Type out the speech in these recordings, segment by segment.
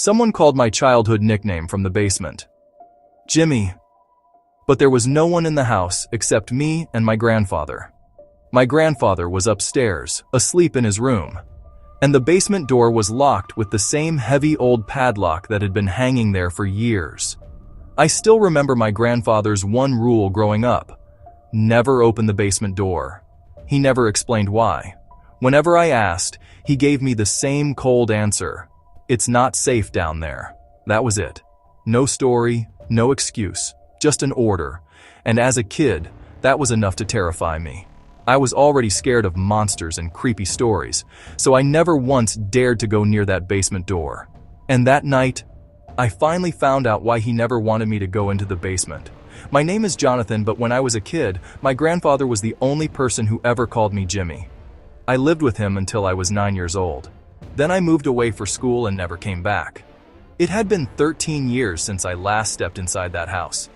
Someone called my childhood nickname from the basement. Jimmy. But there was no one in the house except me and my grandfather. My grandfather was upstairs, asleep in his room, and the basement door was locked with the same heavy old padlock that had been hanging there for years. I still remember my grandfather's one rule growing up: never open the basement door. He never explained why. Whenever I asked, he gave me the same cold answer: "It's not safe down there." That was it. No story, no excuse, just an order. And as a kid, that was enough to terrify me. I was already scared of monsters and creepy stories, so I never once dared to go near that basement door. And that night, I finally found out why he never wanted me to go into the basement. My name is Jonathan, but when I was a kid, my grandfather was the only person who ever called me Jimmy. I lived with him until I was 9 years old. Then I moved away for school and never came back. It had been 13 years since I last stepped inside that house.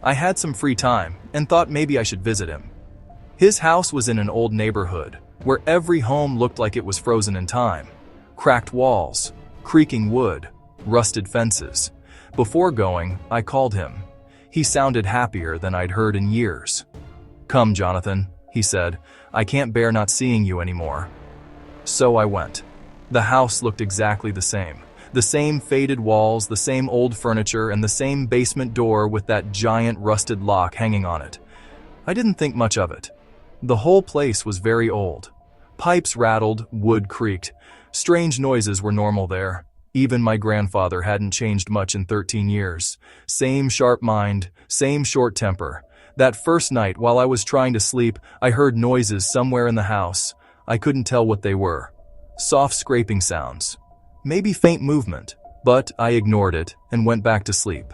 I had some free time and thought maybe I should visit him. His house was in an old neighborhood where every home looked like it was frozen in time. Cracked walls, creaking wood, rusted fences. Before going, I called him. He sounded happier than I'd heard in years. "Come, Jonathan," he said. "I can't bear not seeing you anymore." So I went. The house looked exactly the same. The same faded walls, the same old furniture, and the same basement door with that giant rusted lock hanging on it. I didn't think much of it. The whole place was very old. Pipes rattled, wood creaked. Strange noises were normal there. Even my grandfather hadn't changed much in 13 years. Same sharp mind, same short temper. That first night, while I was trying to sleep, I heard noises somewhere in the house. I couldn't tell what they were. Soft scraping sounds. Maybe faint movement, but I ignored it and went back to sleep.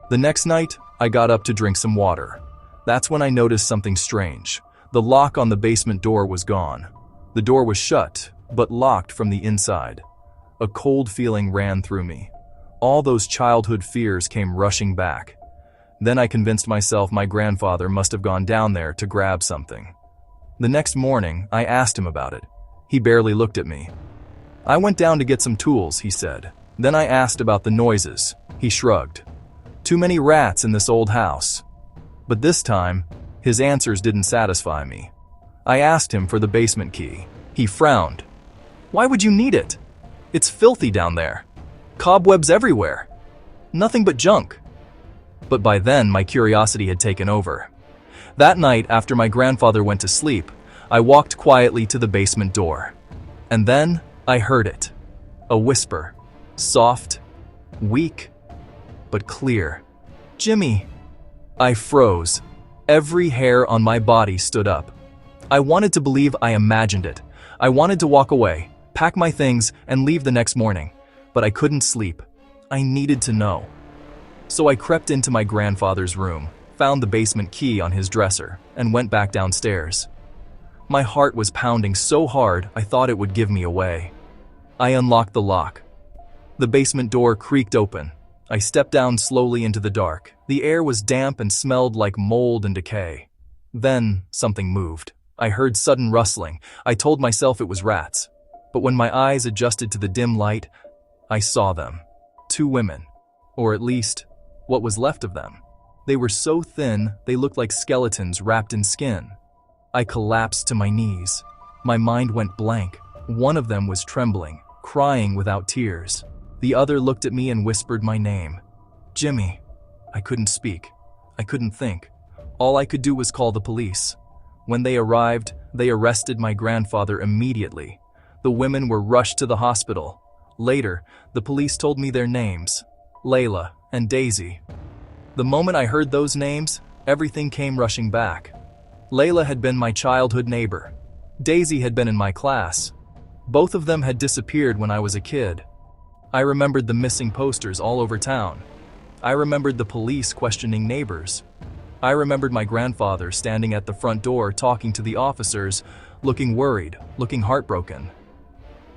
The next night, I got up to drink some water. That's when I noticed something strange. The lock on the basement door was gone. The door was shut, but locked from the inside. A cold feeling ran through me. All those childhood fears came rushing back. Then I convinced myself my grandfather must have gone down there to grab something. The next morning, I asked him about it. He barely looked at me. "I went down to get some tools," he said. Then I asked about the noises. He shrugged. "Too many rats in this old house." But this time, his answers didn't satisfy me. I asked him for the basement key. He frowned. "Why would you need it? It's filthy down there. Cobwebs everywhere. Nothing but junk." But by then, my curiosity had taken over. That night, after my grandfather went to sleep, I walked quietly to the basement door. And then I heard it. A whisper. Soft, weak, but clear. "Jimmy." I froze. Every hair on my body stood up. I wanted to believe I imagined it. I wanted to walk away, pack my things, and leave the next morning. But I couldn't sleep. I needed to know. So I crept into my grandfather's room, found the basement key on his dresser, and went back downstairs. My heart was pounding so hard I thought it would give me away. I unlocked the lock. The basement door creaked open. I stepped down slowly into the dark. The air was damp and smelled like mold and decay. Then something moved. I heard sudden rustling. I told myself it was rats. But when my eyes adjusted to the dim light, I saw them. 2 women. Or at least, what was left of them. They were so thin, they looked like skeletons wrapped in skin. I collapsed to my knees. My mind went blank. One of them was trembling, crying without tears. The other looked at me and whispered my name. "Jimmy." I couldn't speak. I couldn't think. All I could do was call the police. When they arrived, they arrested my grandfather immediately. The women were rushed to the hospital. Later, the police told me their names: Layla and Daisy. The moment I heard those names, everything came rushing back. Layla had been my childhood neighbor. Daisy had been in my class. Both of them had disappeared when I was a kid. I remembered the missing posters all over town. I remembered the police questioning neighbors. I remembered my grandfather standing at the front door talking to the officers, looking worried, looking heartbroken.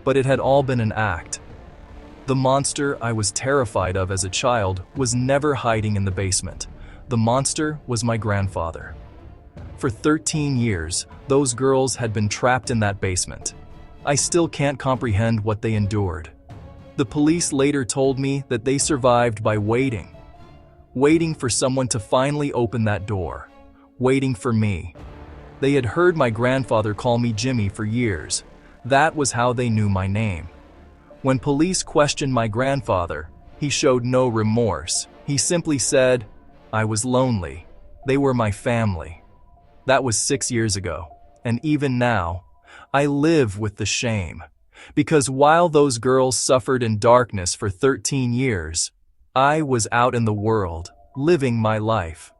But it had all been an act. The monster I was terrified of as a child was never hiding in the basement. The monster was my grandfather. For 13 years, those girls had been trapped in that basement. I still can't comprehend what they endured. The police later told me that they survived by waiting for someone to finally open that door, waiting for me. They had heard my grandfather call me Jimmy for years. That was how they knew my name. When police questioned my grandfather, he showed no remorse. He simply said, "I was lonely. They were my family." That was 6 years ago, and even now, I live with the shame. Because while those girls suffered in darkness for 13 years, I was out in the world, living my life.